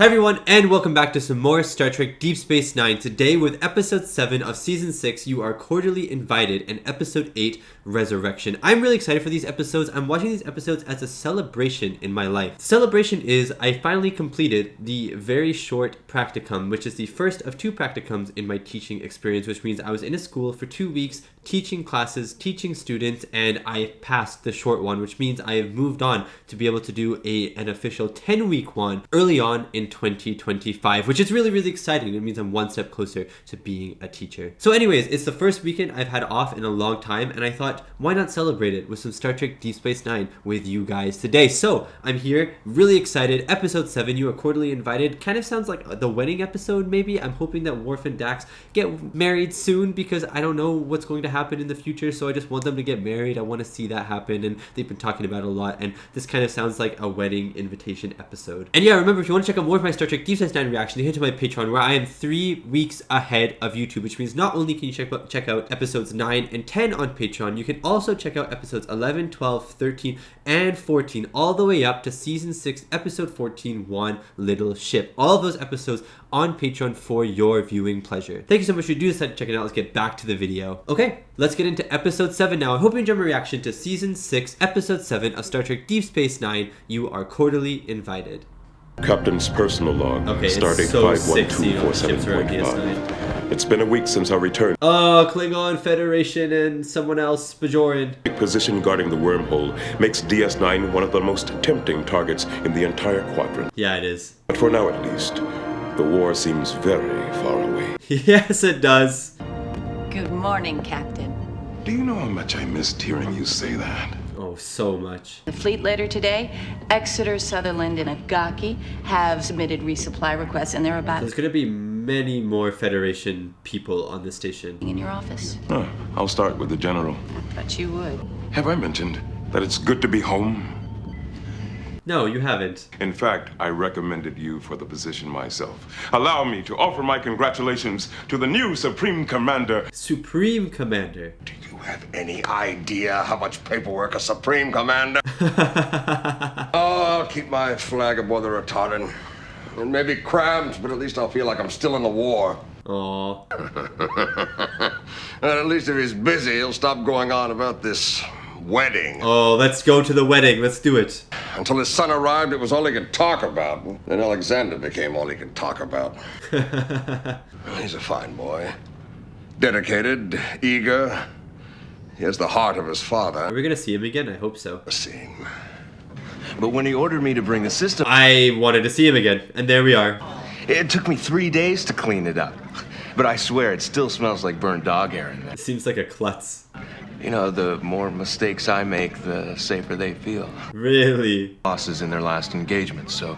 Hi everyone, and welcome back to some more Star Trek Deep Space Nine. Today with episode 7 of season 6, You Are Cordially Invited, and episode 8, Resurrection. I'm really excited for these episodes. I'm watching these episodes as a celebration in my life. The celebration is I finally completed the very short practicum, which is the first of 2 practicums in my teaching experience, which means I was in a school for 2 weeks teaching classes, teaching students, and I passed the short one, which means I have moved on to be able to do an official 10-week one early on in 2025, which is really exciting. It means I'm one step closer to being a teacher. So anyways, it's the first weekend I've had off in a long time, and I thought, why not celebrate it with some Star Trek Deep Space Nine with you guys today? So I'm here, really excited. Episode 7, You Are Cordially Invited, kind of sounds like the wedding episode maybe. I'm hoping that Worf and Dax get married soon because I don't know what's going to happen in the future, so I just want them to get married. I want to see that happen, and they've been talking about it a lot, and this kind of sounds like a wedding invitation episode. And yeah, remember, if you want to check out more of my Star Trek Deep Space Nine reaction, head to my Patreon, where I am 3 weeks ahead of YouTube, which means not only can you check out episodes 9 and 10 on Patreon, you can also check out episodes 11, 12, 13, and 14, all the way up to season 6, episode 14, One Little Ship. All of those episodes on Patreon for your viewing pleasure. Thank you so much for checking it out. Let's get back to the video. Okay, let's get into episode 7 now. I hope you enjoyed my reaction to season 6, episode 7 of Star Trek Deep Space Nine, You Are Cordially Invited. Captain's personal log. Okay, Stardate it's so sick seeing all the ships around 51247.5. DS9. It's been a week since our return. Oh, Klingon, Federation, and someone else, Bajoran. Position guarding the wormhole makes DS9 one of the most tempting targets in the entire quadrant. Yeah, it is. But for now at least, the war seems very far away. Yes, it does. Good morning, Captain. Do you know how much I missed hearing you say that? Oh, so much. The fleet later today, Exeter, Sutherland, and Agaki have submitted resupply requests, and they're about There's gonna be many more Federation people on this station. in your office. Oh, I'll start with the general. But you would. Have I mentioned that it's good to be home? No, you haven't. In fact, I recommended you for the position myself. Allow me to offer my congratulations to the new Supreme Commander. Supreme Commander. Do you have any idea how much paperwork a Supreme Commander? Oh, I'll keep my flag aboard the retardant. It may be cramped, but at least I'll feel like I'm still in the war. Aww. And at least if he's busy, he'll stop going on about this wedding. Oh, let's go to the wedding. Let's do it. Until his son arrived, it was all he could talk about. Then Alexander became all he could talk about. He's a fine boy. Dedicated, eager. He has the heart of his father. Are we gonna see him again? I hope so. Scene. But when he ordered me to bring the system, I wanted to see him again, and there we are. it took me 3 days to clean it up. But I swear, it still smells like burned dog hair in there. It seems like a klutz. You know, the more mistakes I make, the safer they feel. Really? Losses in their last engagement, so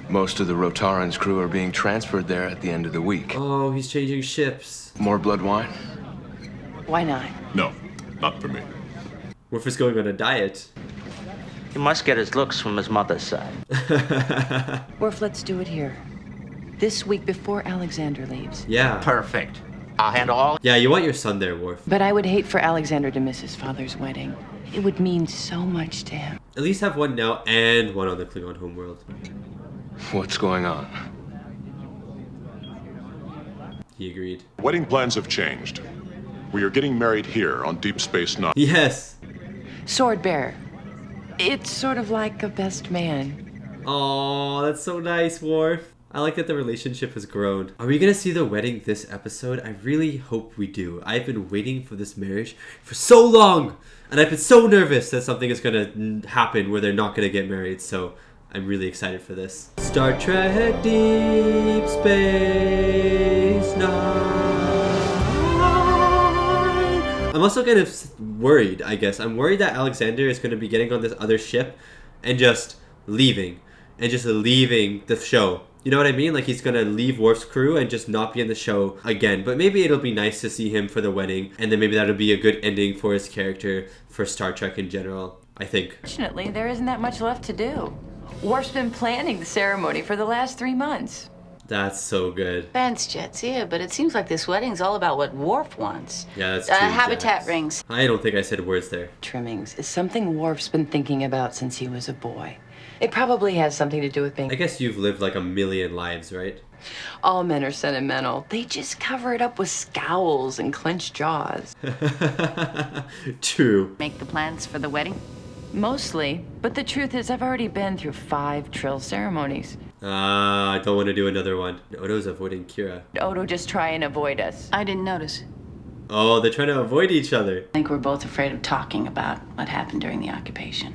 most of the Rotaran's crew are being transferred there at the end of the week. Oh, he's changing ships. More blood wine? Why not? No, not for me. Worf is going on a diet. He must get his looks from his mother's side. Worf, let's do it here. This week before Alexander leaves. Yeah. Perfect. I'll handle all. Yeah, you want your son there, Worf. But I would hate for Alexander to miss his father's wedding. It would mean so much to him. At least have one now and one on the Klingon homeworld. What's going on? He agreed. Wedding plans have changed. We are getting married here on Deep Space Nine. Yes. Sword bearer. It's sort of like a best man. Oh, that's so nice, Worf. I like that the relationship has grown. Are we gonna see the wedding this episode? I really hope we do. I've been waiting for this marriage for so long, and I've been so nervous that something is gonna happen where they're not gonna get married, so I'm really excited for this. Star Trek Deep Space Nine. I'm also kind of worried, I guess. I'm worried that Alexander is gonna be getting on this other ship and just leaving the show. You know what I mean? Like, he's gonna leave Worf's crew and just not be in the show again. But maybe it'll be nice to see him for the wedding, and then maybe that'll be a good ending for his character, for Star Trek in general, I think. Fortunately, there isn't that much left to do. Worf's been planning the ceremony for the last 3 months. That's so good. Fence jets, yeah, but it seems like this wedding's all about what Worf wants. Yeah, that's true. Habitat Jax. rings. I don't think I said words there. Trimmings is something Worf's been thinking about since he was a boy. It probably has something to do with being... I guess you've lived like a million lives, right? All men are sentimental. They just cover it up with scowls and clenched jaws. True. Make the plans for the wedding? Mostly. But the truth is, I've already been through 5 trill ceremonies. I don't want to do another one. Odo's avoiding Kira. Odo just try and avoid us. I didn't notice. Oh, they're trying to avoid each other. I think we're both afraid of talking about what happened during the occupation.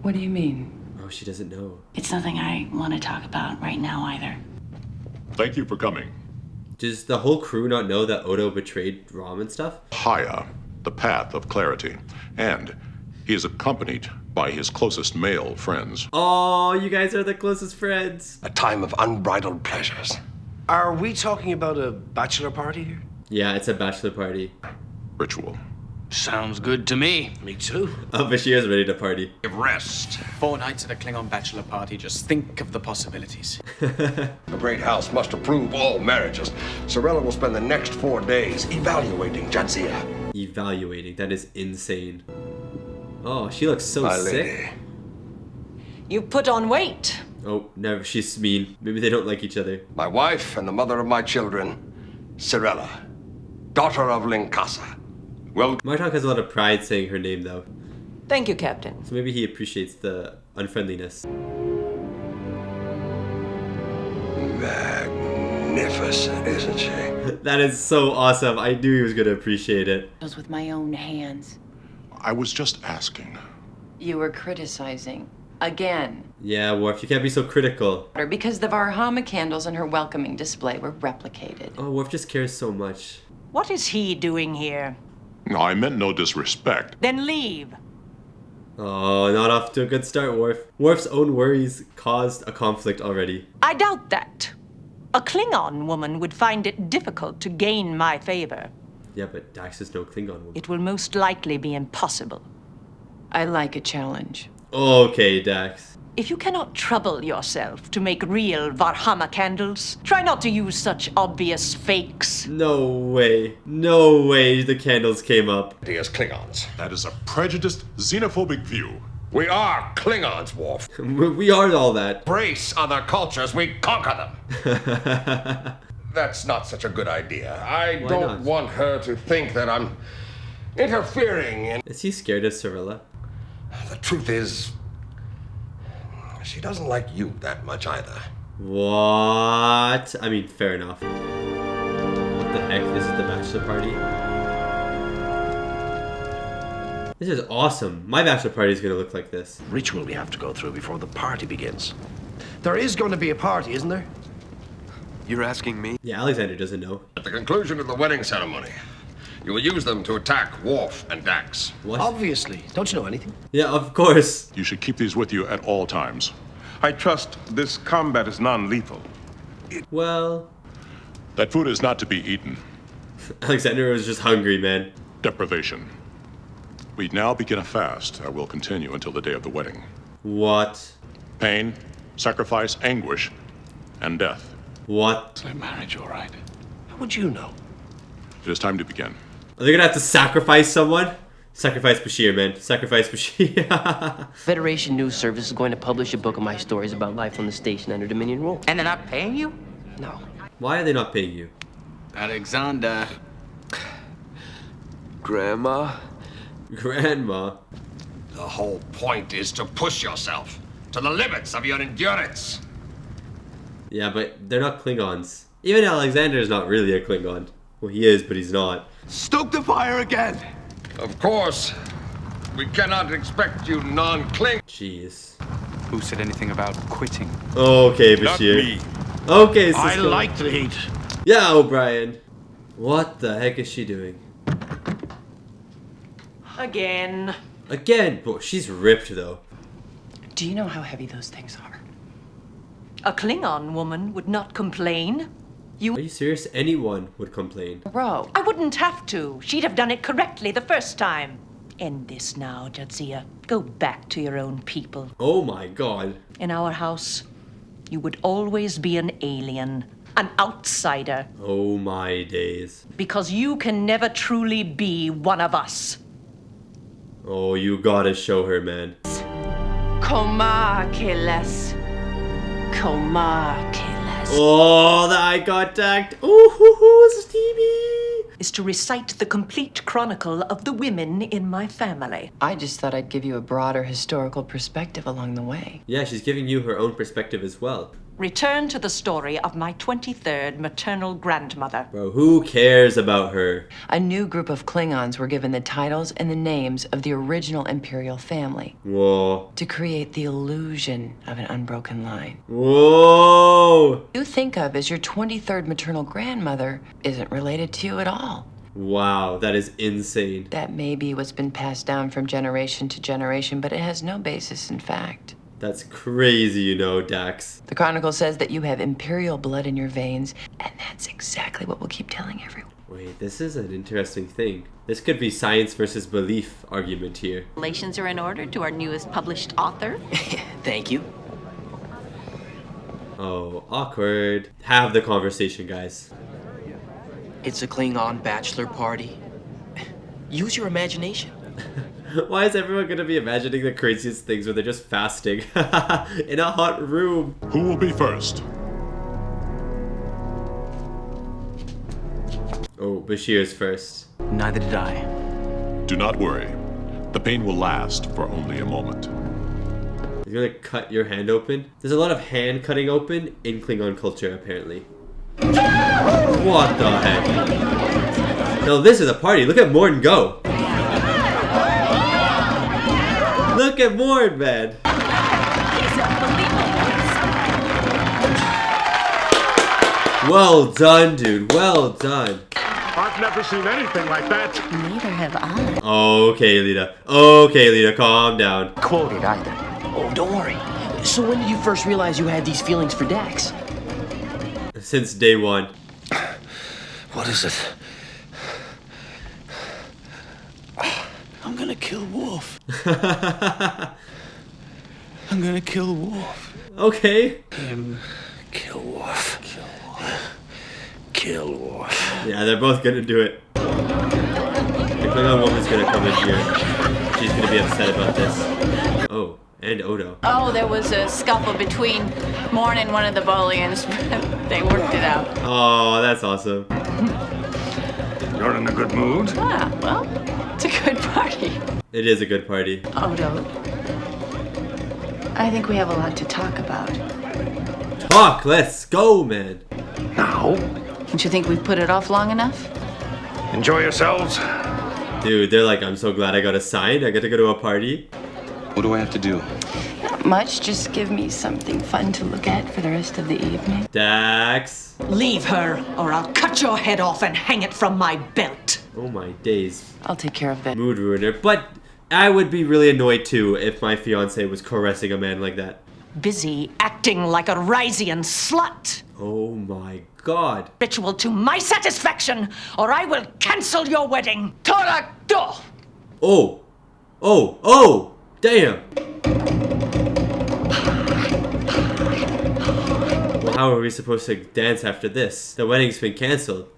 What do you mean? Oh, she doesn't know. It's nothing I want to talk about right now either. Thank you for coming. Does the whole crew not know that Odo betrayed Rom and stuff? Haya, the path of clarity. And he is accompanied by his closest male friends. Oh, you guys are the closest friends. A time of unbridled pleasures. Are we talking about a bachelor party here? Yeah, it's a bachelor party. Ritual. Sounds good to me. Me too. Oh, Bashir's ready to party. Give rest. 4 nights at a Klingon bachelor party. Just think of the possibilities. The great house must approve all marriages. Sorella will spend the next 4 days evaluating Jadzia. Evaluating. That is insane. Oh, she looks so My sick. lady. You put on weight. Oh, never. She's mean. Maybe they don't like each other. My wife and the mother of my children, Sorella, daughter of Linkasa. Well, Martok has a lot of pride saying her name, though. Thank you, Captain. So maybe he appreciates the unfriendliness. Magnificent, isn't she? That is so awesome. I knew he was going to appreciate it. With my own hands. I was just asking. You were criticizing. Again. Yeah, Worf, you can't be so critical. Because the Varhama candles in her welcoming display were replicated. Oh, Worf just cares so much. What is he doing here? No, I meant no disrespect. Then leave. Oh, not off to a good start, Worf. Worf's own worries caused a conflict already. I doubt that. A Klingon woman would find it difficult to gain my favor. Yeah, but Dax is no Klingon woman. It will most likely be impossible. I like a challenge. Okay, Dax. If you cannot trouble yourself to make real Varhama candles, try not to use such obvious fakes. No way. No way the candles came up. He is Klingons. That is a prejudiced, xenophobic view. We are Klingons, Worf. We are all that. Embrace other cultures, we conquer them. That's not such a good idea. I don't not? want her to think that I'm interfering in... Is he scared of Sorella? The truth is, she doesn't like you that much either. What? I mean, fair enough. What the heck? This is the bachelor party? This is awesome. My bachelor party is going to look like this. Ritual we have to go through before the party begins. There is going to be a party, isn't there? You're asking me? Yeah, Alexander doesn't know. At the conclusion of the wedding ceremony, you will use them to attack Worf and Dax. What? Obviously. Don't you know anything? Yeah, of course. You should keep these with you at all times. I trust this combat is non-lethal. Well, That food is not to be eaten. Alexander was just hungry, man. Deprivation. We now begin a fast that will continue until the day of the wedding. What? Pain, sacrifice, anguish, and death. What? Is their marriage all right? How would you know? It is time to begin. Are they gonna have to sacrifice someone? Sacrifice Bashir, man. Sacrifice Bashir. Federation News Service is going to publish a book of my stories about life on the station under Dominion rule. And they're not paying you? No. Why are they not paying you? Alexander. Grandma? Grandma. The whole point is to push yourself to the limits of your endurance. Yeah, but they're not Klingons. Even Alexander is not really a Klingon. Well, he is, but he's not. Stoke the fire again! Of course, we cannot expect you non-Kling. Jeez. Who said anything about quitting? Okay, Bashir. Not me. Okay, Cisco. I like the heat. Yeah, O'Brien. What the heck is she doing? Again. Again? Bro, she's ripped, though. Do you know how heavy those things are? A Klingon woman would not complain. Are you serious? Anyone would complain. Bro. I wouldn't have to. She'd have done it correctly the first time. End this now, Jadzia. Go back to your own people. Oh my god. In our house, you would always be an alien, an outsider, Oh my days. because you can never truly be one of us. Oh, you gotta show her, man. Comarqueles. Oh, the eye contact. Ooh, Stevie. Is to recite the complete chronicle of the women in my family. I just thought I'd give you a broader historical perspective along the way. Yeah, she's giving you her own perspective as well. Return to the story of my 23rd maternal grandmother. Bro, who cares about her? A new group of Klingons were given the titles and the names of the original Imperial family. Whoa. To create the illusion of an unbroken line. Whoa. You think of as your 23rd maternal grandmother isn't related to you at all. Wow, that is insane. That may be what's been passed down from generation to generation, but it has no basis in fact. That's crazy, you know, Dax. The Chronicle says that you have Imperial blood in your veins, and that's exactly what we'll keep telling everyone. Wait, this is an interesting thing. This could be science versus belief argument here. Relations are in order to our newest published author. Thank you. Oh, awkward. Have the conversation, guys. It's a Klingon bachelor party. Use your imagination. Why is everyone gonna be imagining the craziest things when they're just fasting in a hot room? Who will be first? Oh, Bashir's first. Neither did I. Do not worry. The pain will last for only a moment. He's gonna cut your hand open. There's a lot of hand cutting open in Klingon culture, apparently. What the heck? No, this is a party. Look at Morn go. Look at Morn, man. Well done, dude. Well done. I've never seen anything like that. Neither have I. Okay, Lita. Okay, Lita, calm down. Quoted either. Oh, don't worry. So when did you first realize you had these feelings for Dax? Since day one. What is it? I'm gonna kill Worf. I'm gonna kill Worf. Okay. Kill Worf. Kill Worf. Yeah, they're both gonna do it. The Klingon woman's gonna come in here. She's gonna be upset about this. Oh, and Odo. Oh, there was a scuffle between Morn and one of the Bolians. They worked it out. Oh, that's awesome. You're in a good mood? Ah, well, it's a good party. It is a good party. Odo, I think we have a lot to talk about. Talk! Let's go, man. Now? Don't you think we've put it off long enough? Enjoy yourselves. Dude, they're like, I'm so glad I got a sign. I get to go to a party. What do I have to do? Not much, just give me something fun to look at for the rest of the evening. Dax. Leave her, or I'll cut your head off and hang it from my belt. Oh my days. I'll take care of that. Mood ruiner. But I would be really annoyed too if my fiance was caressing a man like that. Busy acting like a Rysian slut. Oh my god. Ritual to my satisfaction, or I will cancel your wedding. Torakdo! Oh. Oh. Oh. Damn. Well, how are we supposed to dance after this? The wedding's been canceled.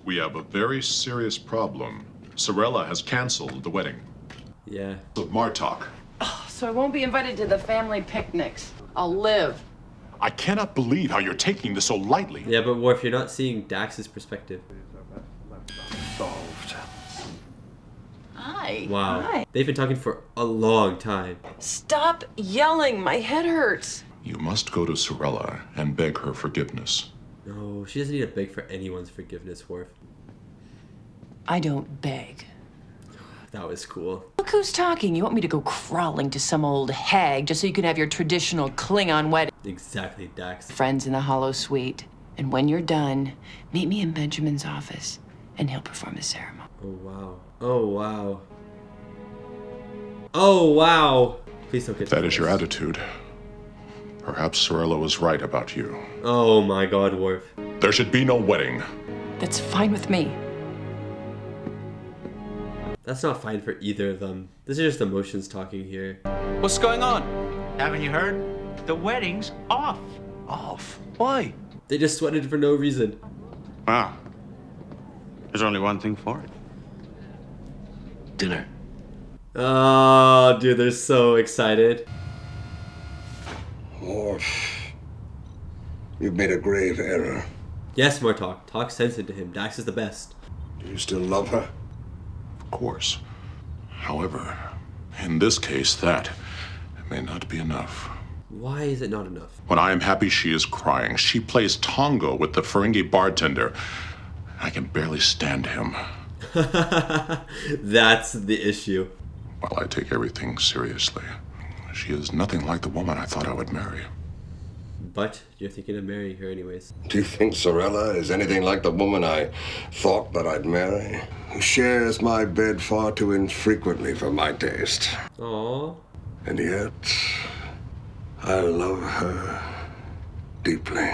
We have a very serious problem. Sorella has canceled the wedding. Yeah. Of Martok. So I won't be invited to the family picnics. I'll live. I cannot believe how you're taking this so lightly. Yeah, but Worf, you're not seeing Dax's perspective. Solved. Hi. Wow. Hi. They've been talking for a long time. Stop yelling. My head hurts. You must go to Sorella and beg her forgiveness. No, she doesn't need to beg for anyone's forgiveness, Worf. I don't beg. That was cool. Look who's talking. You want me to go crawling to some old hag just so you can have your traditional Klingon wedding? Exactly, Dax. Friends in the Hollow Suite. And when you're done, meet me in Benjamin's office, and he'll perform the ceremony. Oh, wow. Oh, wow. Oh, wow. Please don't get That is your attitude. Perhaps Sorella was right about you. Oh my god, Worf. There should be no wedding. That's fine with me. That's not fine for either of them. This is just emotions talking here. What's going on? Haven't you heard? The wedding's off. Off? Why? They just sweated for no reason. Wow. There's only one thing for it. Dinner. Oh, dude, they're so excited. Worf, you've made a grave error. Yes, more talk. Talk sense into him. Dax is the best. Do you still love her? Of course. However, in this case, that may not be enough. Why is it not enough? When I am happy, she is crying. She plays tango with the Ferengi bartender. I can barely stand him. That's the issue. While I take everything seriously, she is nothing like the woman I thought I would marry. But you're thinking of marrying her anyways. Do you think Sorella is anything like the woman I thought that I'd marry? Who shares my bed far too infrequently for my taste. Aww. And yet, I love her deeply.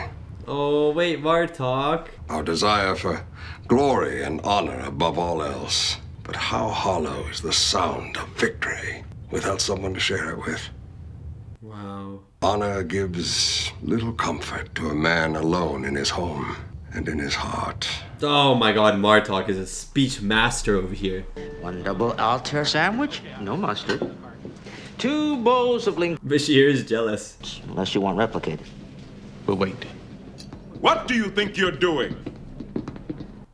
Oh, wait, Martok. Our desire for glory and honor above all else. But how hollow is the sound of victory without someone to share it with? Wow. Honor gives little comfort to a man alone in his home and in his heart. Oh my god, Martok is a speech master over here. 1 double Altair sandwich? No mustard. 2 bowls of ling... Bashir is jealous. Unless you want replicated. But wait. What do you think you're doing?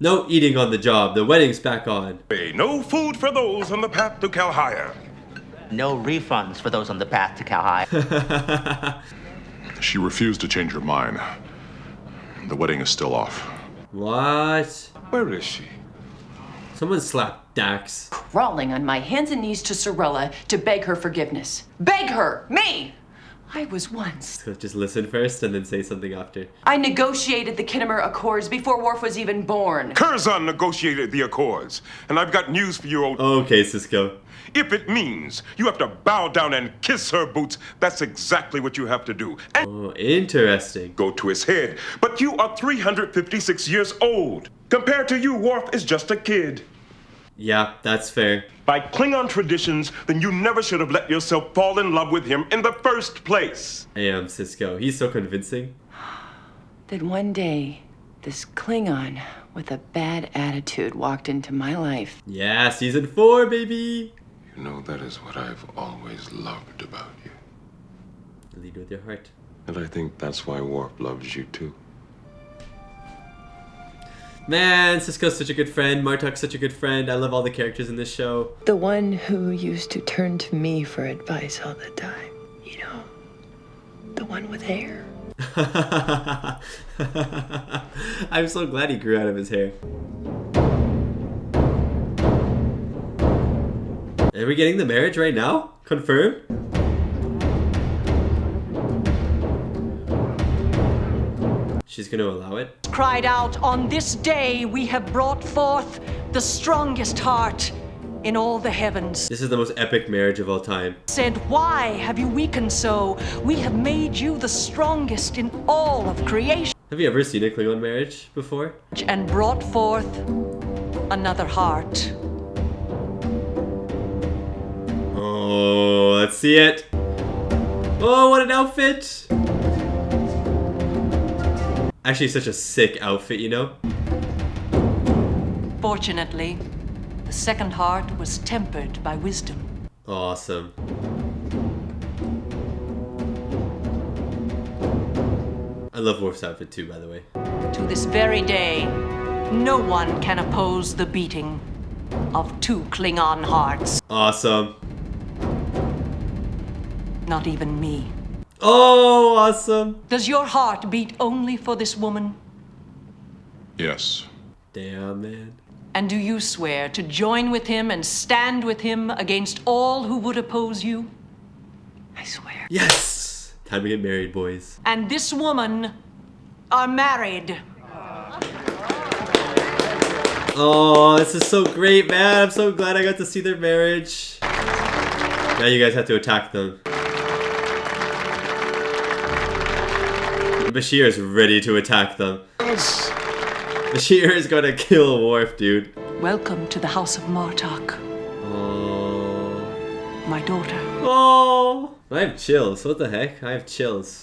No eating on the job. The wedding's back on. Hey, no food for those on the path to Calhaya. No refunds for those on the path to Calhaya. She refused to change her mind. The wedding is still off. What? Where is she? Someone slapped Dax. Crawling on my hands and knees to Sorella to beg her forgiveness. Beg her! Me! I was once. So just listen first and then say something after. I negotiated the Kinnemer Accords before Worf was even born. Curzon negotiated the Accords. And I've got news for you, old... Okay, Cisco. If it means you have to bow down and kiss her boots, that's exactly what you have to do. And oh, interesting. go to his head. But you are 356 years old. Compared to you, Worf is just a kid. Yeah, that's fair. By Klingon traditions, then you never should have let yourself fall in love with him in the first place. I am Cisco. He's so convincing. Then one day, this Klingon with a bad attitude walked into my life. Yeah, season 4, baby. You know, that is what I've always loved about you. Lead with your heart. And I think that's why Worf loves you too. Man, Cisco's such a good friend. Martok's such a good friend. I love all the characters in this show. The one who used to turn to me for advice all the time. You know, the one with hair. I'm so glad he grew out of his hair. Are we getting the marriage right now? Confirmed? She's gonna allow it? Cried out, on this day we have brought forth the strongest heart in all the heavens. This is the most epic marriage of all time. Said, why have you weakened so? We have made you the strongest in all of creation. Have you ever seen a Klingon marriage before? And brought forth another heart. Oh, let's see it. Oh, what an outfit. Actually, such a sick outfit, you know? Fortunately, the second heart was tempered by wisdom. Awesome. I love Worf's outfit too, by the way. To this very day, no one can oppose the beating of 2 Klingon hearts. Awesome. Not even me. Oh, awesome. Does your heart beat only for this woman? Yes. Damn, man. And do you swear to join with him and stand with him against all who would oppose you? I swear. Yes! Time to get married, boys. And this woman are married. Oh, this is so great, man. I'm so glad I got to see their marriage. Now you guys have to attack them. Bashir is ready to attack them. Bashir is gonna kill Worf, dude. Welcome to the House of Martok. Oh. My daughter. Oh. I have chills. What the heck? I have chills.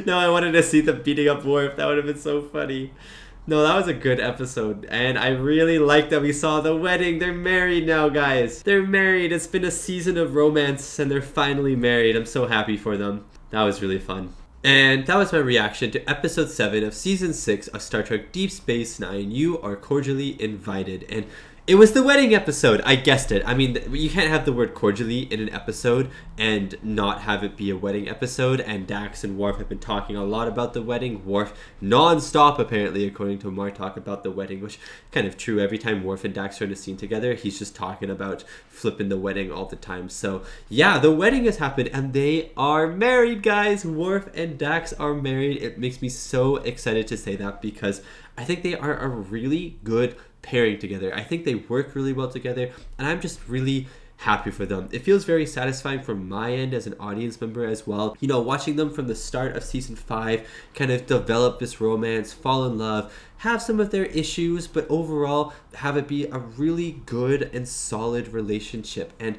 No, I wanted to see them beating up Worf. That would have been so funny. No, that was a good episode, and I really like that we saw the wedding. They're married now, guys. They're married. It's been a season of romance, and they're finally married. I'm so happy for them. That was really fun. And that was my reaction to episode 7 of season 6 of Star Trek Deep Space Nine. You are cordially invited. And it was the wedding episode. I guessed it. I mean, you can't have the word cordially in an episode and not have it be a wedding episode. And Dax and Worf have been talking a lot about the wedding. Worf non-stop, apparently, according to Martok, about the wedding, which kind of true. Every time Worf and Dax are in a scene together, he's just talking about flipping the wedding all the time. So yeah, the wedding has happened and they are married, guys. Worf and Dax are married. It makes me so excited to say that because I think they are a really good pairing together. I think they work really well together, and I'm just really happy for them. It feels very satisfying from my end as an audience member as well. You know, watching them from the start of season 5 kind of develop this romance, fall in love, have some of their issues, but overall have it be a really good and solid relationship. And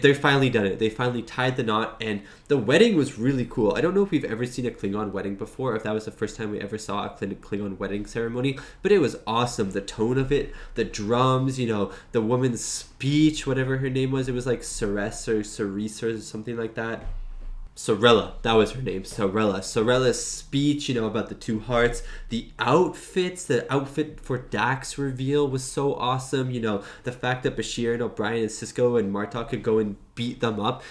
they're finally done it. They finally tied the knot, and the wedding was really cool. I don't know if we've ever seen a Klingon wedding before, or if that was the first time we ever saw a Klingon wedding ceremony, but it was awesome. The tone of it, the drums, you know, the woman's speech, whatever her name was, it was like Ceres or Cerise or something like that. Sorella, that was her name, Sorella. Sorella's speech, you know, about the two hearts. The outfits, the outfit for Dax reveal was so awesome. You know, the fact that Bashir and O'Brien and Sisko and Martok could go and beat them up,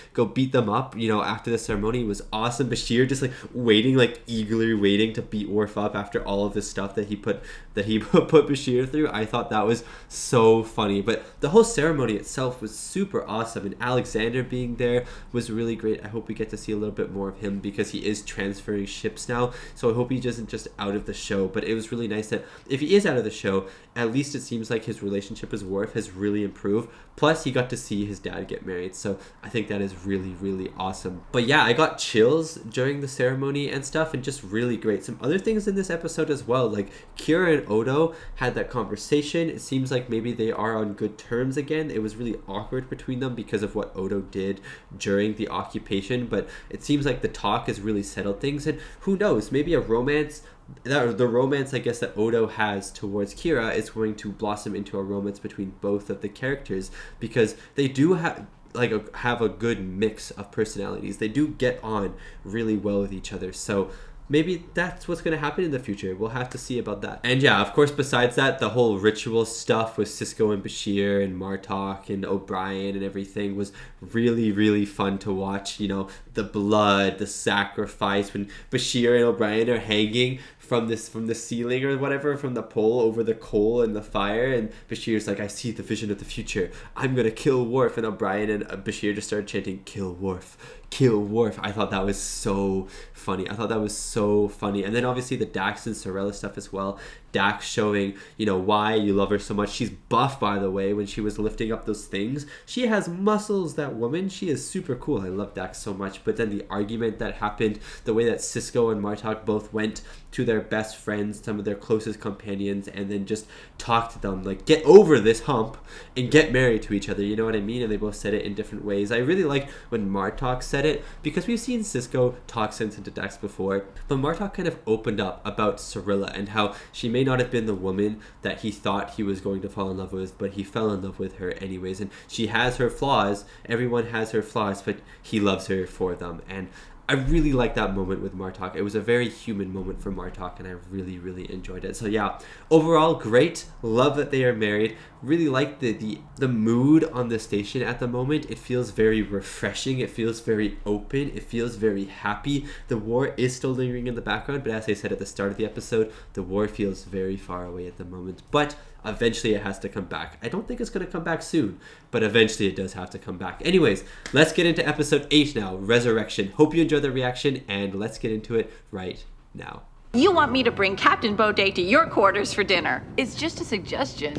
you know, after the ceremony was awesome. Bashir just like waiting, like eagerly waiting to beat Worf up after all of this stuff that he put Bashir through. I thought that was so funny. But the whole ceremony itself was super awesome, and Alexander being there was really great. I hope we get to see a little bit more of him because he is transferring ships now, so I hope he isn't just out of the show. But it was really nice that if he is out of the show, at least it seems like his relationship with Worf has really improved. Plus he got to see his dad get married, so I think that is really, really awesome. But yeah, I got chills during the ceremony and stuff, and just really great. Some other things in this episode as well, like Kira and Odo had that conversation. It seems like maybe they are on good terms again. It was really awkward between them because of what Odo did during the occupation, but it seems like the talk has really settled things, and who knows, maybe a romance, the romance I guess that Odo has towards Kira is going to blossom into a romance between both of the characters, because they do have a good mix of personalities. They do get on really well with each other, so maybe that's what's going to happen in the future. We'll have to see about that. And yeah, of course, besides that, the whole ritual stuff with Sisko and Bashir and Martok and O'Brien and everything was really, really fun to watch. You know, the blood, the sacrifice, when Bashir and O'Brien are hanging from the ceiling or whatever, from the pole over the coal and the fire, and Bashir's like, I see the vision of the future. I'm gonna kill Worf, and O'Brien and Bashir just started chanting, kill Worf, kill Worf. I thought that was so funny. And then obviously the Dax and Sorella stuff as well. Dax showing, you know, why you love her so much. She's buff, by the way, when she was lifting up those things. She has muscles, that woman. She is super cool. I love Dax so much. But then the argument that happened, the way that Sisko and Martok both went to their best friends, some of their closest companions, and then just talked to them, like, get over this hump and get married to each other. You know what I mean? And they both said it in different ways. I really liked when Martok said it, because we've seen Sisko talk sense into Dax before, but Martok kind of opened up about Sorella and how she may not have been the woman that he thought he was going to fall in love with, but he fell in love with her anyways. And she has her flaws. Everyone has her flaws, but he loves her for them. And I really like that moment with Martok. It was a very human moment for Martok, and I really, really enjoyed it. So yeah, overall, great. Love that they are married. Really like the mood on the station at the moment. It feels very refreshing. It feels very open. It feels very happy. The war is still lingering in the background, but as I said at the start of the episode, the war feels very far away at the moment. But eventually it has to come back. I don't think it's going to come back soon, but eventually it does have to come back. Anyways, let's get into episode 8 now, Resurrection. Hope you enjoyed the reaction, and let's get into it right now. You want me to bring Captain Baudet to your quarters for dinner? It's just a suggestion.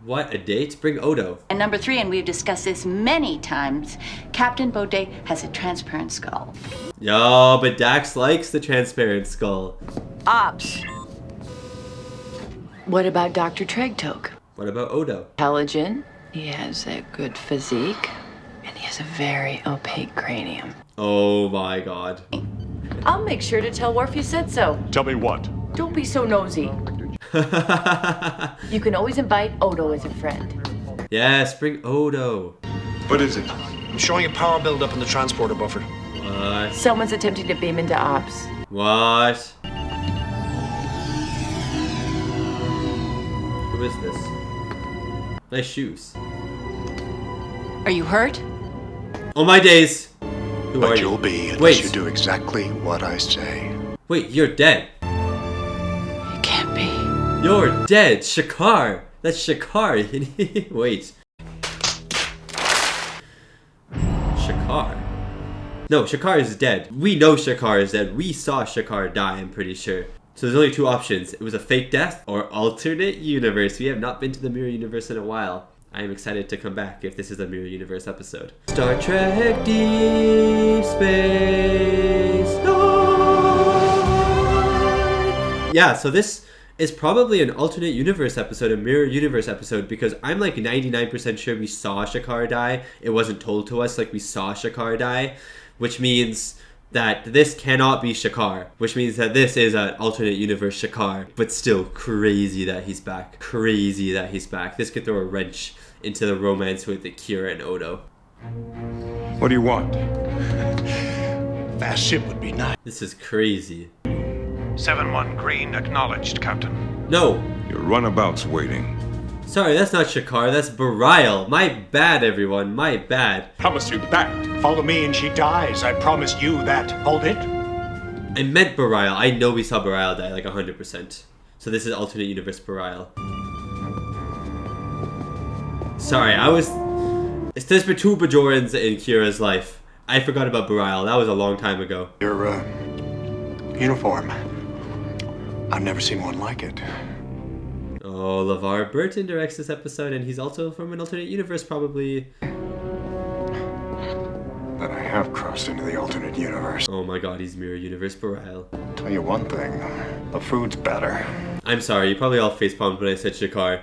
What, a date? Bring Odo. And number 3, and we've discussed this many times, Captain Baudet has a transparent skull. Yo, but Dax likes the transparent skull. Ops. What about Dr. Tregtoke? What about Odo? Intelligent. He has a good physique, and he has a very opaque cranium. Oh my god. I'll make sure to tell Worf you said so. Tell me what? Don't be so nosy. You can always invite Odo as a friend. Yes, bring Odo. What is it? I'm showing a power buildup in the transporter buffer. What? Someone's attempting to beam into ops. What? Who is this? Nice shoes. Are you hurt? Oh my days! Who are But you? you'll be unless Wait. you do exactly what I say. Wait, you're dead. It can't be. You're dead, Shakar. That's Shakar. Wait. Shakar. No, Shakar is dead. We know Shakar is dead. We saw Shakar die, I'm pretty sure. So there's only two options. It was a fake death or alternate universe. We have not been to the mirror universe in a while. I am excited to come back if this is a mirror universe episode. Star Trek Deep Space Nine. Yeah, so this is probably an alternate universe episode, a mirror universe episode, because I'm like 99% sure we saw Shakar die. It wasn't told to us like we saw Shakar die, which means that this cannot be Shakar, which means that this is an alternate universe Shakar, but still crazy that he's back. Crazy that he's back. This could throw a wrench into the romance with Kira and Odo. What do you want? Fast ship would be nice. This is crazy. 7-1 green acknowledged, Captain. No. Your runabout's waiting. Sorry, that's not Shakar, that's Bareil. My bad, everyone, my bad. Promise you that. Follow me and she dies. I promise you that. Hold it. I meant Bareil. I know we saw Bareil die, like 100%. So this is alternate universe Bareil. Sorry, there's been two Bajorans in Kira's life. I forgot about Bareil. That was a long time ago. Your uniform. I've never seen one like it. Oh, LeVar Burton directs this episode, and he's also from an alternate universe, probably. But I have crossed into the alternate universe. Oh my god, he's mirror universe Bareil. Tell you one thing, the food's better. I'm sorry, you probably all facepalmed when I said Shakar.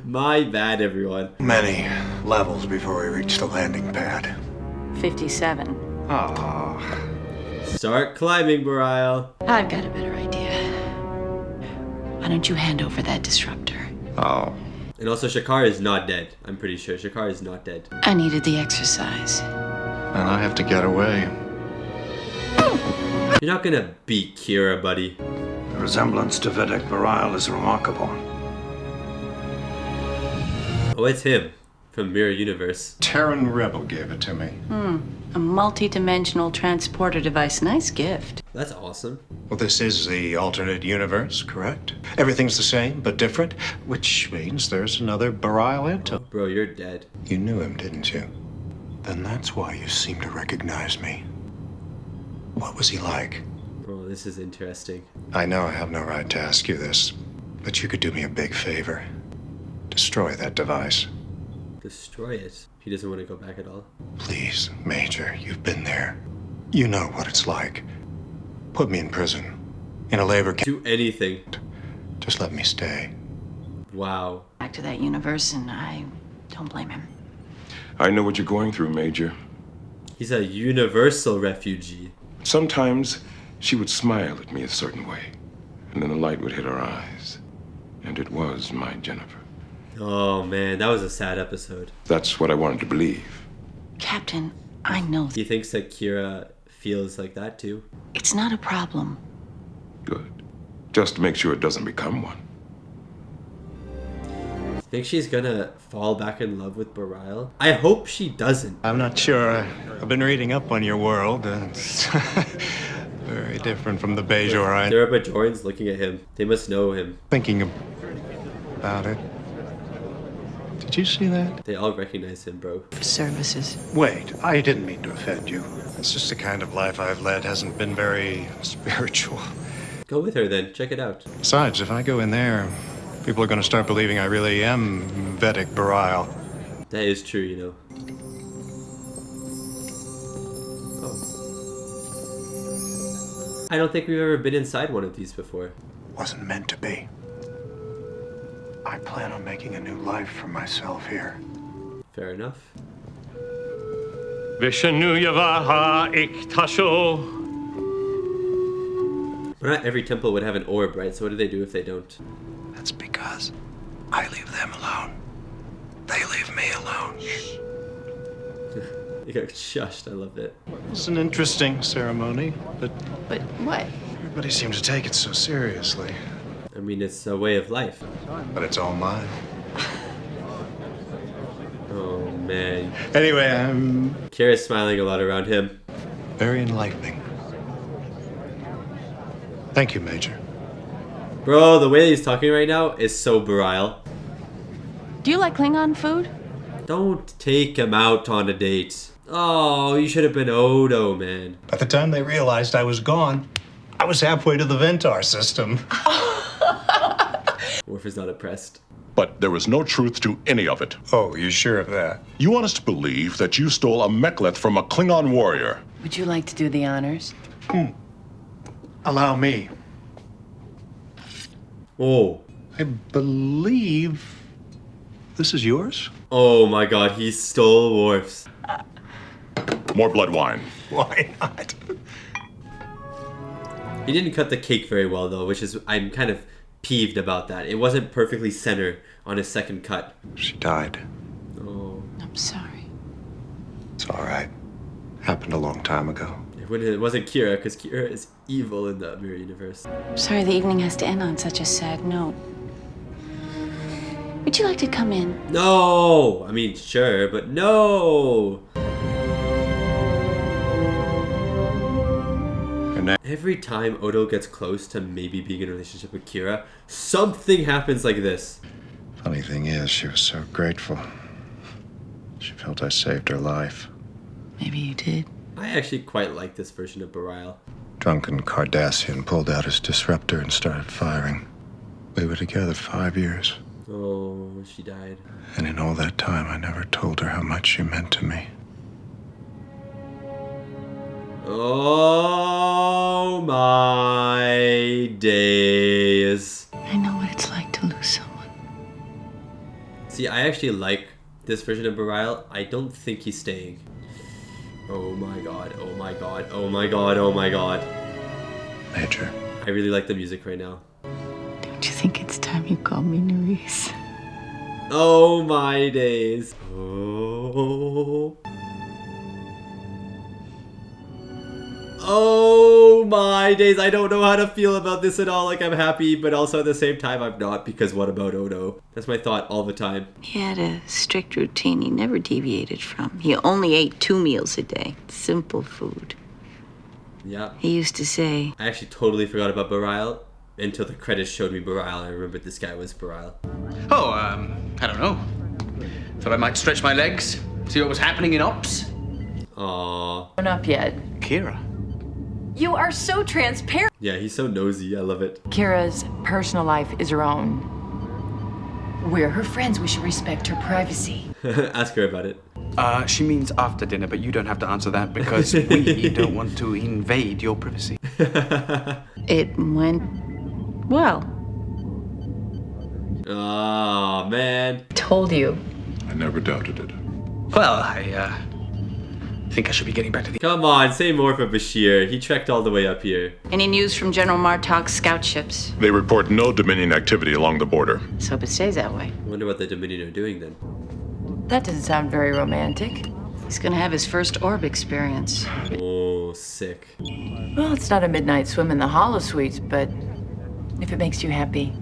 My bad, everyone. Many levels before we reach the landing pad. 57. Ah. Start climbing, Bareil. I've got a better idea. Why don't you hand over that disruptor? Oh. And also, Shakar is not dead. I'm pretty sure Shakar is not dead. I needed the exercise. And I have to get away. You're not gonna beat Kira, buddy. The resemblance to Vedek Bareil is remarkable. Oh, it's him from Mirror Universe. Terran Rebel gave it to me. A multi-dimensional transporter device. Nice gift. That's awesome. Well, this is the alternate universe, correct? Everything's the same, but different, which means there's another Bareil Ento. Bro, you're dead. You knew him, didn't you? Then that's why you seem to recognize me. What was he like? Bro, this is interesting. I know I have no right to ask you this, but you could do me a big favor. Destroy that device. Destroy it. He doesn't want to go back at all. Please, Major, you've been there. You know what it's like. Put me in prison. In a labor camp. Do anything. Just let me stay. Wow. Back to that universe, and I don't blame him. I know what you're going through, Major. He's a universal refugee. Sometimes she would smile at me a certain way, and then the light would hit her eyes. And it was my Jennifer. Oh man, that was a sad episode. That's what I wanted to believe. Captain, I know. He thinks that Kira feels like that too. It's not a problem. Good. Just make sure it doesn't become one. Think she's gonna fall back in love with Bareil? I hope she doesn't. I'm not sure. I've been reading up on your world. It's very different from the Bajor. There are Bajorans looking at him. They must know him. Thinking about it. Did you see that? They all recognize him, bro. Services. Wait, I didn't mean to offend you. It's just the kind of life I've led hasn't been very spiritual. Go with her then. Check it out. Besides, if I go in there, people are going to start believing I really am Vedek Bareil. That is true, you know. Oh. I don't think we've ever been inside one of these before. Wasn't meant to be. I plan on making a new life for myself here. Fair enough. But not every temple would have an orb, right? So what do they do if they don't? That's because I leave them alone. They leave me alone. You got shushed. I love it. It's an interesting ceremony, but what? everybody seemed to take it so seriously. I mean, it's a way of life. But it's all mine. Oh, man. Anyway, I'm Kira's smiling a lot around him. very enlightening. Thank you, Major. Bro, the way he's talking right now is so virile. Do you like Klingon food? Don't take him out on a date. Oh, you should have been Odo, man. By the time they realized I was gone, I was halfway to the Ventar system. Worf is not impressed. But there was no truth to any of it. Oh, you sure of that? You want us to believe that you stole a mek'leth from a Klingon warrior. Would you like to do the honors? Allow me. Oh. I believe this is yours? Oh my god, he stole Worf's. More blood wine. Why not? He didn't cut the cake very well though, which is, I'm kind of peeved about that. It wasn't perfectly center on his second cut. She died. Oh. I'm sorry. It's all right. Happened a long time ago. It wasn't Kira, because Kira is evil in the Mirror Universe. I'm sorry the evening has to end on such a sad note. Would you like to come in? No! I mean, sure, but no! Every time Odo gets close to maybe being in a relationship with Kira, something happens like this. Funny thing is, she was so grateful. She felt I saved her life. Maybe you did. I actually quite like this version of Bareil. Drunken Cardassian pulled out his disruptor and started firing. We were together 5 years. Oh, she died. And in all that time, I never told her how much she meant to me. Oh my days. I know what it's like to lose someone. See, I actually like this version of Bareil. I don't think he's staying. Oh my god, oh my god, oh my god, oh my god. Major. I really like the music right now. Don't you think it's time you call me Nerys? Oh my days. Oh. Oh my days. I don't know how to feel about this at all. Like, I'm happy, but also at the same time I'm not, because what about Odo? That's my thought all the time. He had a strict routine he never deviated from. He only ate 2 meals a day. Simple food. Yeah. He used to say... I actually totally forgot about Bareil until the credits showed me Bareil. I remembered this guy was Bareil. Oh, I don't know. Thought I might stretch my legs, see what was happening in Ops. Aww. We're not yet. Kira. You are so transparent. Yeah, he's so nosy. I love it. Kira's personal life is her own. We're her friends. We should respect her privacy. Ask her about it. She means after dinner, but you don't have to answer that because we don't want to invade your privacy. It went well. Oh, man. Told you. I never doubted it. Well, I think I should be getting back to the... Come on, say more for Bashir. He trekked all the way up here. Any news from General Martok's scout ships? They report no Dominion activity along the border. Let's hope it stays that way. I wonder what the Dominion are doing then. That doesn't sound very romantic. He's gonna have his first orb experience. Oh, sick. Well, it's not a midnight swim in the holosuites, but if it makes you happy.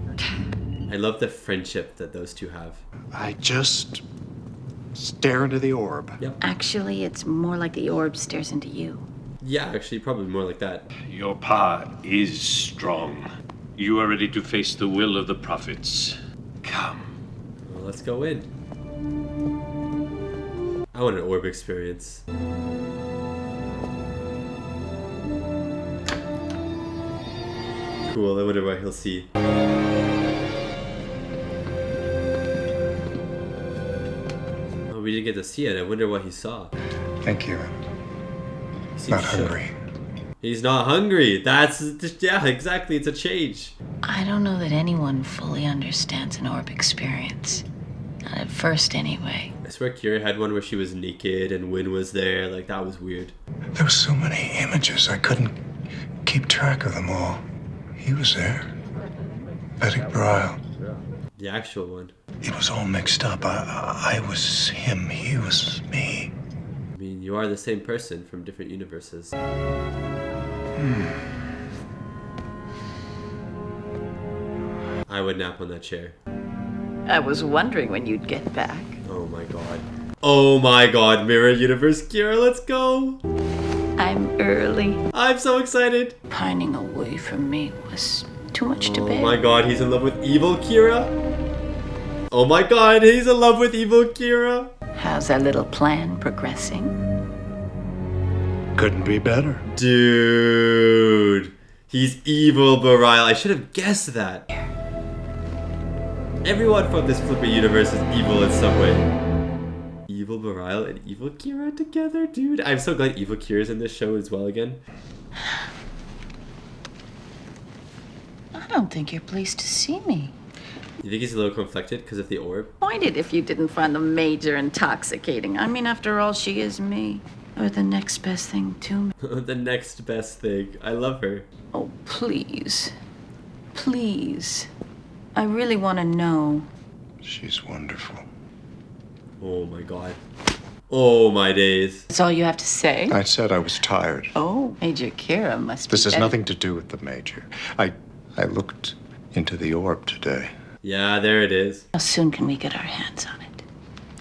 I love the friendship that those two have. I just stare into the orb. Yep. Actually, it's more like the orb stares into you. Yeah, actually, probably more like that. Your power is strong. You are ready to face the will of the prophets. Come. Well, let's go in. I want an orb experience. Cool, I wonder what he'll see. Oh, we didn't get to see it. I wonder what he saw. Thank you. He's Not hungry. He's not hungry. That's, yeah, exactly. It's a change. I don't know that anyone fully understands an orb experience. Not at first, anyway. I swear Kira had one where she was naked and Wynn was there. Like, that was weird. There were so many images, I couldn't keep track of them all. He was there. Betty Brile. The actual one. It was all mixed up. I was him. He was me. I mean, you are the same person from different universes. I would nap on that chair. I was wondering when you'd get back. Oh my god. Oh my god, Mirror Universe Kira, let's go! I'm early. I'm so excited! Pining away from me was too much to bear. Oh my god, he's in love with evil Kira? Oh my god, he's in love with evil Kira! How's that little plan progressing? Couldn't be better. Dude! He's evil Barile. I should have guessed that. Everyone from this Flipper universe is evil in some way. Evil Barile and evil Kira together, dude. I'm so glad evil Kira's in this show as well again. I don't think you're pleased to see me. You think he's a little conflicted because of the orb? Disappointed if you didn't find the Major intoxicating. I mean, after all, she is me. Or the next best thing to me. The next best thing. I love her. Oh, please. Please. I really want to know. She's wonderful. Oh my god. Oh my days. That's all you have to say? I said I was tired. Oh, Major Kira must be This has better. nothing to do with the Major. I looked into the orb today. Yeah, there it is. How soon can we get our hands on it?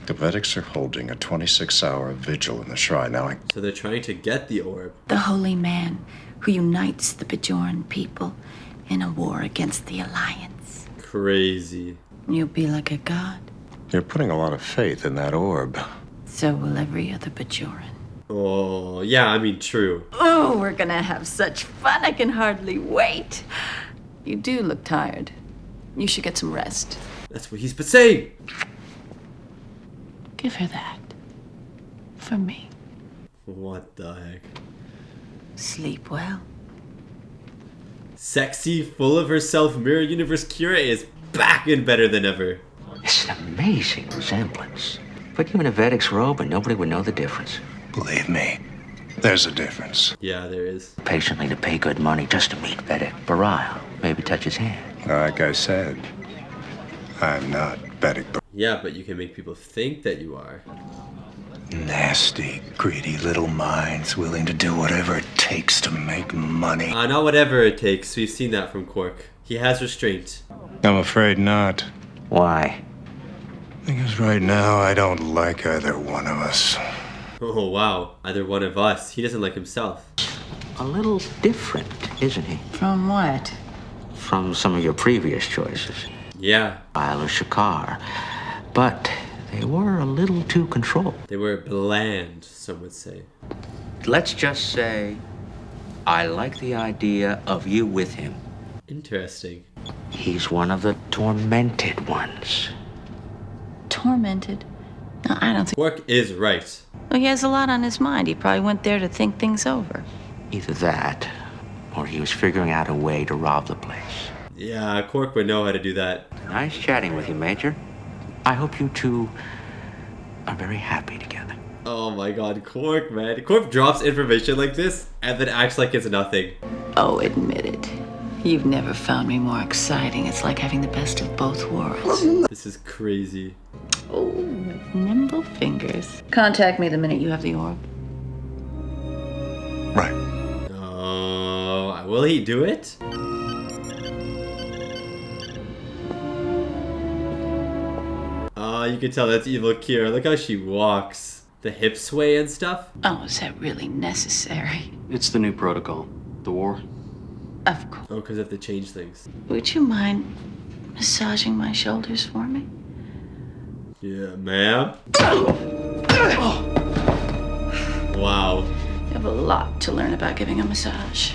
The Vedics are holding a 26-hour vigil in the shrine. Now So they're trying to get the orb. The holy man who unites the Bajoran people in a war against the Alliance. Crazy. You'll be like a god. You're putting a lot of faith in that orb. So will every other Bajoran. Oh, yeah, I mean, true. Oh, we're gonna have such fun. I can hardly wait. You do look tired. You should get some rest. That's what he's been saying. Give her that. For me. What the heck? Sleep well. Sexy, full of herself, Mirror Universe Kira is back and better than ever. It's an amazing resemblance. Put you in a Vedic's robe and nobody would know the difference. Believe me, there's a difference. Yeah, there is. Patiently to pay good money just to meet Vedic Barile. Maybe touch his hand. Like I said, I'm not Vedic. Yeah, but you can make people think that you are. Nasty, greedy little minds willing to do whatever it takes to make money. Not whatever it takes. We've seen that from Quark. He has restraint. I'm afraid not. Why? Because right now I don't like either one of us. Oh, wow. Either one of us. He doesn't like himself. A little different, isn't he? From what? From some of your previous choices. Yeah. Barile or Shakar. But they were a little too controlled. They were bland, some would say. Let's just say I like the idea of you with him. Interesting. He's one of the tormented ones. Tormented? No, I don't think... Quark is right. Well, he has a lot on his mind. He probably went there to think things over. Either that, or he was figuring out a way to rob the place. Yeah, Quark would know how to do that. Nice chatting with you, Major. I hope you two are very happy together. Oh my god, Quark, man. Quark drops information like this and then acts like it's nothing. Oh, admit it. You've never found me more exciting. It's like having the best of both worlds. This is crazy. Oh, with nimble fingers. Contact me the minute you have the orb. Right. Oh, will he do it? Oh, you can tell that's evil Kira. Look how she walks. The hip sway and stuff. Oh, is that really necessary? It's the new protocol. The war. Of course. Oh, because they have to change things. Would you mind massaging my shoulders for me? Yeah, ma'am. Wow. You have a lot to learn about giving a massage.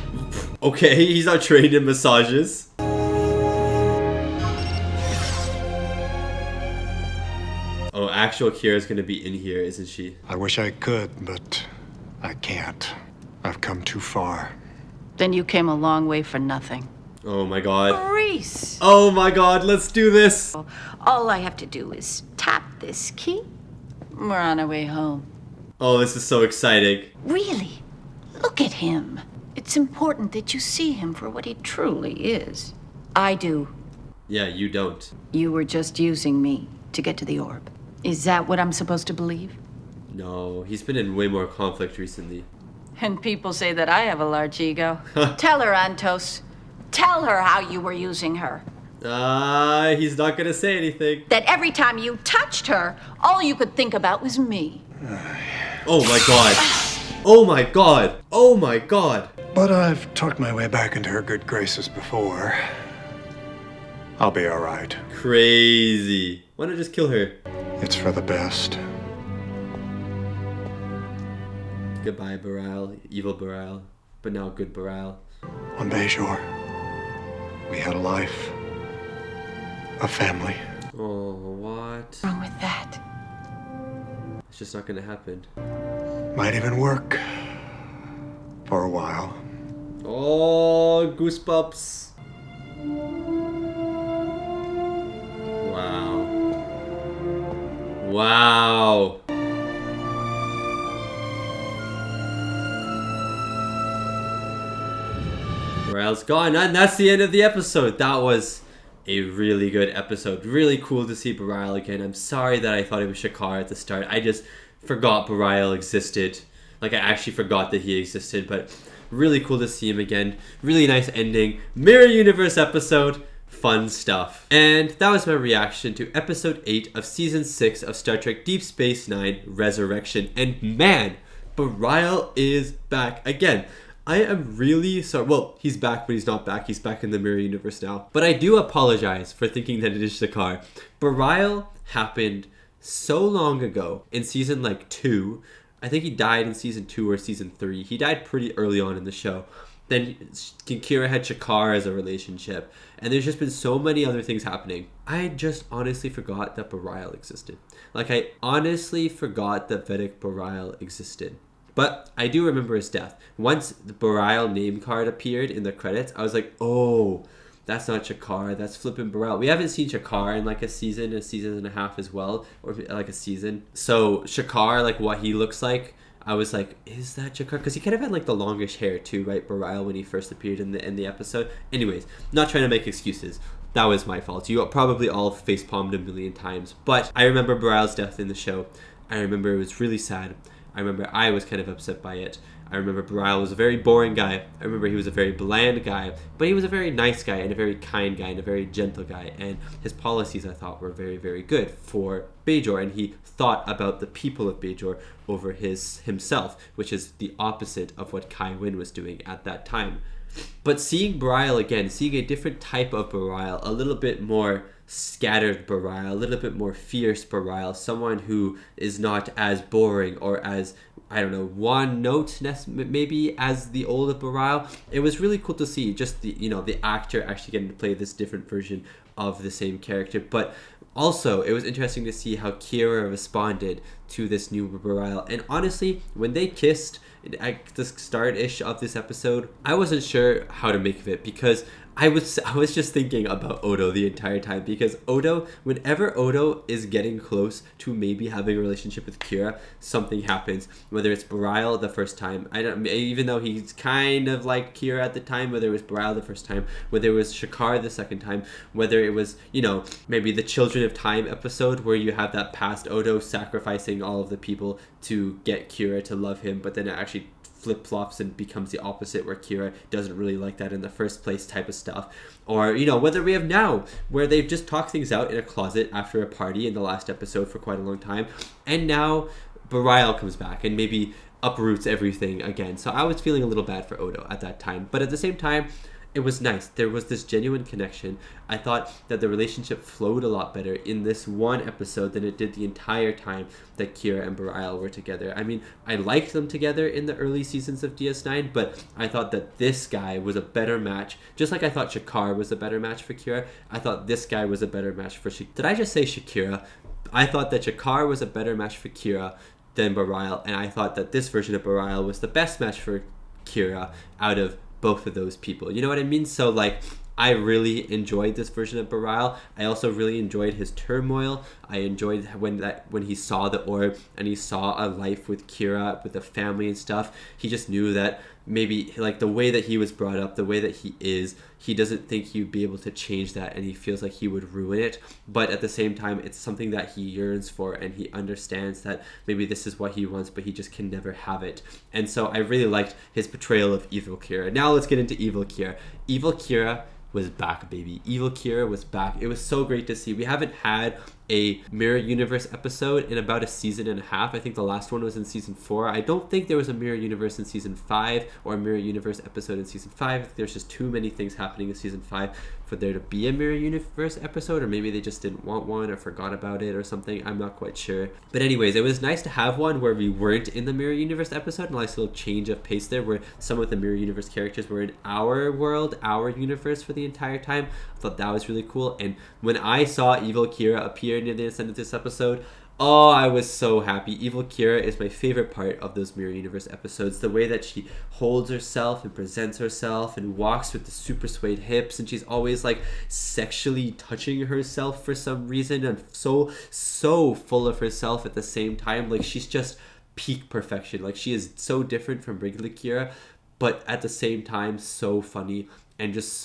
Okay, he's not trained in massages. Oh, actual Kira's gonna be in here, isn't she? I wish I could, but I can't. I've come too far. Then you came a long way for nothing. Oh my god. Reese! Oh my god, let's do this! All I have to do is tap this key. We're on our way home. Oh, this is so exciting. Really? Look at him. It's important that you see him for what he truly is. I do. Yeah, you don't. You were just using me to get to the orb. Is that what I'm supposed to believe? No, he's been in way more conflict recently. And people say that I have a large ego. Tell her, Antos. Tell her how you were using her. He's not gonna say anything. That every time you touched her, all you could think about was me. Oh my god. Oh my god. Oh my god. But I've talked my way back into her good graces before. I'll be all right. Crazy. Why not just kill her? It's for the best. Goodbye, Bareil. Evil Bareil. But now good Bareil. On Bajor, we had a life. A family. Oh, what? What's wrong with that? It's just not gonna happen. Might even work. For a while. Oh, goosebumps. Wow. Wow. Bareil's gone, and that's the end of the episode. That was a really good episode. Really cool to see Bareil again. I'm sorry that I thought it was Shakaar at the start. I just forgot Bareil existed. Like, I actually forgot that he existed, but really cool to see him again. Really nice ending. Mirror Universe episode. Fun stuff. And that was my reaction to episode 8 of season 6 of Star Trek Deep Space Nine Resurrection. And man, Bareil is back again. I am really sorry. Well, he's back, but he's not back. He's back in the Mirror Universe now. But I do apologize for thinking that it is Shakaar. Bareil happened so long ago in season 2. I think he died in season 2 or season 3. He died pretty early on in the show. Then Kira had Shakaar as a relationship. And there's just been so many other things happening. I just honestly forgot that Bareil existed. Like, I honestly forgot that Vedic Bareil existed. But I do remember his death. Once the Bareil name card appeared in the credits, I was like, oh, that's not Shakaar, that's flipping Bareil. We haven't seen Shakaar in like a season and a half as well, or like a season. So Shakaar, like what he looks like, I was like, is that Shakaar? Because he kind of had like the longish hair too, right? Bareil when he first appeared in the episode. Anyways, not trying to make excuses. That was my fault. You probably all facepalmed a million times. But I remember Bareil's death in the show. I remember it was really sad. I remember I was kind of upset by it. I remember Bareil was a very boring guy. I remember he was a very bland guy, but he was a very nice guy and a very kind guy and a very gentle guy. And his policies, I thought, were very, very good for Bajor. And he thought about the people of Bajor over himself, which is the opposite of what Kai Wynn was doing at that time. But seeing Bareil again, seeing a different type of Bareil, a little bit more scattered Bareil, a little bit more fierce Bareil, someone who is not as boring or as, I don't know, one note maybe as the older Bareil. It was really cool to see just the actor actually getting to play this different version of the same character. But also, it was interesting to see how Kira responded to this new Bareil. And honestly, when they kissed at the start-ish of this episode, I wasn't sure how to make of it, because I was just thinking about Odo the entire time, because Odo, whenever Odo is getting close to maybe having a relationship with Kira, something happens. Whether it's Bareil the first time, even though he's kind of like Kira at the time, whether it was Bareil the first time, whether it was Shakaar the second time, whether it was, maybe the Children of Time episode where you have that past Odo sacrificing all of the people to get Kira to love him, but then it actually flip-flops and becomes the opposite, where Kira doesn't really like that in the first place type of stuff. Or, whether we have now, where they've just talked things out in a closet after a party in the last episode for quite a long time, and now Bareil comes back and maybe uproots everything again. So I was feeling a little bad for Odo at that time, but at the same time, it was nice. There was this genuine connection. I thought that the relationship flowed a lot better in this one episode than it did the entire time that Kira and Bareil were together. I mean, I liked them together in the early seasons of DS9, but I thought that this guy was a better match. Just like I thought Shakaar was a better match for Kira, I thought this guy was a better match for Did I just say Shakira? I thought that Shakaar was a better match for Kira than Bareil, and I thought that this version of Bareil was the best match for Kira out of both of those people. You know what I mean? So I really enjoyed this version of Bareil. I also really enjoyed his turmoil. I enjoyed when he saw the orb and he saw a life with Kira, with a family and stuff. He just knew that maybe like the way that he was brought up, the way that he is, he doesn't think he'd be able to change that, and he feels like he would ruin it. But at the same time, it's something that he yearns for, and he understands that maybe this is what he wants, but he just can never have it. And so I really liked his portrayal of evil Kira. Now let's get into evil Kira. Evil Kira was back, baby. Evil Kira was back. It was so great to see. We haven't had a Mirror Universe episode in about a season and a half. I think the last one was in season 4. I don't think there was a Mirror Universe in season 5 or a Mirror Universe episode in season 5. I think there's just too many things happening in season 5 for there to be a Mirror Universe episode, or maybe they just didn't want one or forgot about it or something. I'm not quite sure. But anyways, it was nice to have one where we weren't in the Mirror Universe episode. A nice little change of pace there where some of the Mirror Universe characters were in our world, our universe for the entire time. I thought that was really cool. And when I saw Evil Kira appear near the end of this episode, oh, I was so happy. Evil Kira is my favorite part of those Mirror Universe episodes. The way that she holds herself and presents herself and walks with the super suede hips, and she's always like sexually touching herself for some reason, and so full of herself at the same time. Like, she's just peak perfection. Like, she is so different from regular Kira, but at the same time so funny and it's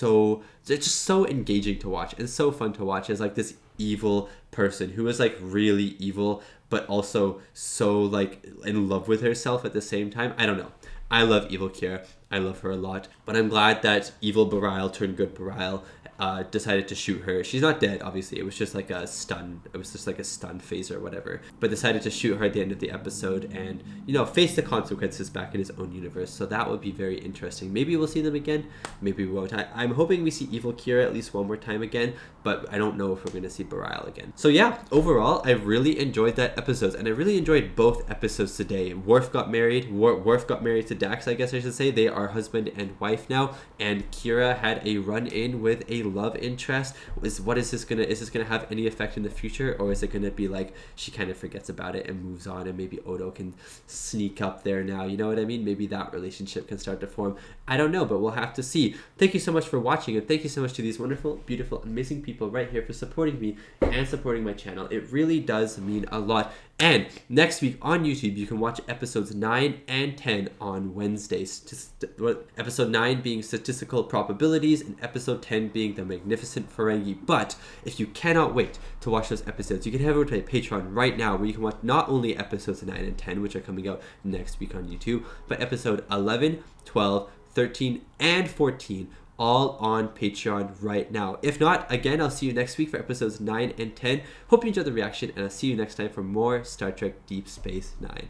just so engaging to watch and so fun to watch as like this evil person who is like really evil but also so like in love with herself at the same time. I don't know. I love evil Kira. I love her a lot, but I'm glad that evil Bareil turned good Bareil decided to shoot her. She's not dead, obviously. It was just like a stun. It was just like a stun phase or whatever. But decided to shoot her at the end of the episode and, you know, face the consequences back in his own universe. So that would be very interesting. Maybe we'll see them again. Maybe we won't. I'm hoping we see evil Kira at least one more time again, but I don't know if we're going to see Bareil again. So yeah, overall, I really enjoyed that episode, and I really enjoyed both episodes today. Worf got married. Worf got married to Dax, I guess I should say. They are husband and wife now, and Kira had a run-in with a love interest. Is this gonna have any effect in the future, or is it gonna be like she kind of forgets about it and moves on, and maybe Odo can sneak up there now? You know what I mean? Maybe that relationship can start to form. I don't know, but we'll have to see. Thank you so much for watching, and thank you so much to these wonderful, beautiful, amazing people right here for supporting me and supporting my channel. It really does mean a lot. And next week on YouTube, you can watch episodes 9 and 10 on Wednesdays. Episode 9 being Statistical Probabilities, and episode 10 being The Magnificent Ferengi. But if you cannot wait to watch those episodes, you can head over to my Patreon right now, where you can watch not only episodes 9 and 10, which are coming out next week on YouTube, but episode 11, 12, 13, and 14, all on Patreon right now. If not, again, I'll see you next week for episodes 9 and 10. Hope you enjoyed the reaction, and I'll see you next time for more Star Trek Deep Space Nine.